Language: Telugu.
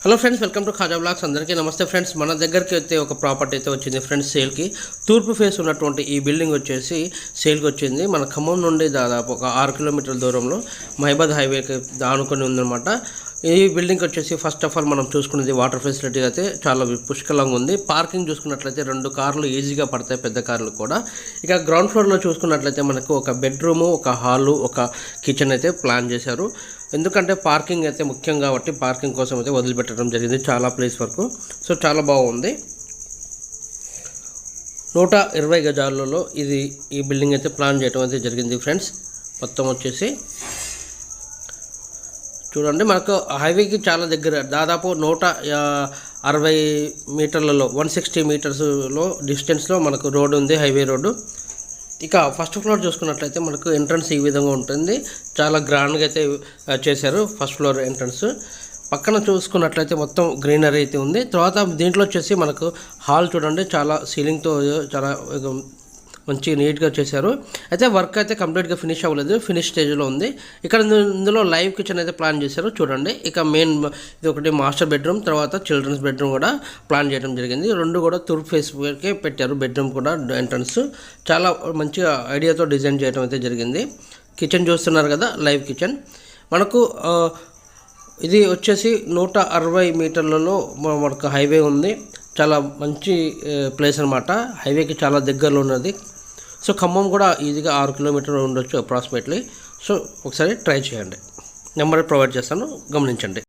Hello friends, welcome to Khaja blogs. అందరికీ నమస్తే ఫ్రెండ్స్. మన దగ్గరికి అయితే ఒక ప్రాపర్టీ అయితే వచ్చింది ఫ్రెండ్స్ సేల్కి. తూర్పు ఫేస్ ఉన్నటువంటి ఈ బిల్డింగ్ వచ్చేసి సేల్కి వచ్చింది. మన ఖమ్మం నుండి దాదాపు ఒక 6 కిలోమీటర్ల దూరంలో మహిబాద్ హైవేకి ఆనుకొని ఉందన్నమాట. ఈ బిల్డింగ్ వచ్చేసి ఫస్ట్ ఆఫ్ ఆల్ మనం చూసుకునేది వాటర్ ఫెసిలిటీ అయితే చాలా పుష్కలంగా ఉంది. పార్కింగ్ చూసుకున్నట్లయితే 2 కార్లు ఈజీగా పడతాయి, పెద్ద కార్లు కూడా. ఇక గ్రౌండ్ ఫ్లోర్లో చూసుకున్నట్లయితే మనకు ఒక బెడ్రూము, ఒక హాలు, ఒక కిచెన్ అయితే ప్లాన్ చేశారు. ఎందుకంటే పార్కింగ్ అయితే ముఖ్యం కాబట్టి పార్కింగ్ కోసం అయితే వదిలిపెట్టడం జరిగింది చాలా ప్లేస్ వరకు. సో చాలా బాగుంది. 120 గజాలలో ఈ బిల్డింగ్ అయితే ప్లాన్ చేయడం అయితే జరిగింది ఫ్రెండ్స్. మొత్తం వచ్చేసి చూడండి, మనకు హైవేకి చాలా దగ్గర, దాదాపు 160 మీటర్లలో 160 మీటర్స్లో డిస్టెన్స్లో మనకు రోడ్డు ఉంది, హైవే రోడ్డు. ఇక ఫస్ట్ ఫ్లోర్ చూసుకున్నట్లయితే మనకు ఎంట్రన్స్ ఈ విధంగా ఉంటుంది. చాలా గ్రాండ్గా అయితే చేశారు ఫస్ట్ ఫ్లోర్ ఎంట్రన్స్. పక్కన చూసుకున్నట్లయితే మొత్తం గ్రీనరీ అయితే ఉంది. తర్వాత దీంట్లో వచ్చేసి మనకు హాల్ చూడండి, చాలా సీలింగ్తో చాలా మంచి నీట్గా చేశారు. అయితే వర్క్ అయితే కంప్లీట్గా ఫినిష్ అవ్వలేదు, ఫినిష్ స్టేజ్లో ఉంది. ఇక్కడ ఇందులో లైవ్ కిచెన్ అయితే ప్లాన్ చేశారు చూడండి. ఇక మెయిన్ ఇది ఒకటి మాస్టర్ బెడ్రూమ్, తర్వాత చిల్డ్రన్స్ బెడ్రూమ్ కూడా ప్లాన్ చేయడం జరిగింది. 2 కూడా తూర్పు ఫేస్కే పెట్టారు. బెడ్రూమ్ కూడా ఎంట్రన్స్ చాలా మంచిగా ఐడియాతో డిజైన్ చేయడం అయితే జరిగింది. కిచెన్ చూస్తున్నారు కదా, లైవ్ కిచెన్. మనకు ఇది వచ్చేసి 160 మీటర్లలో మనకు హైవే ఉంది. చాలా మంచి ప్లేస్ అనమాట, హైవేకి చాలా దగ్గరలో ఉన్నది. సో ఖమ్మం కూడా ఈజీగా 6 కిలోమీటర్లు ఉండొచ్చు అప్రాక్సిమేట్లీ. సో ఒకసారి ట్రై చేయండి. నెంబర్ ప్రొవైడ్ చేస్తాను, గమనించండి.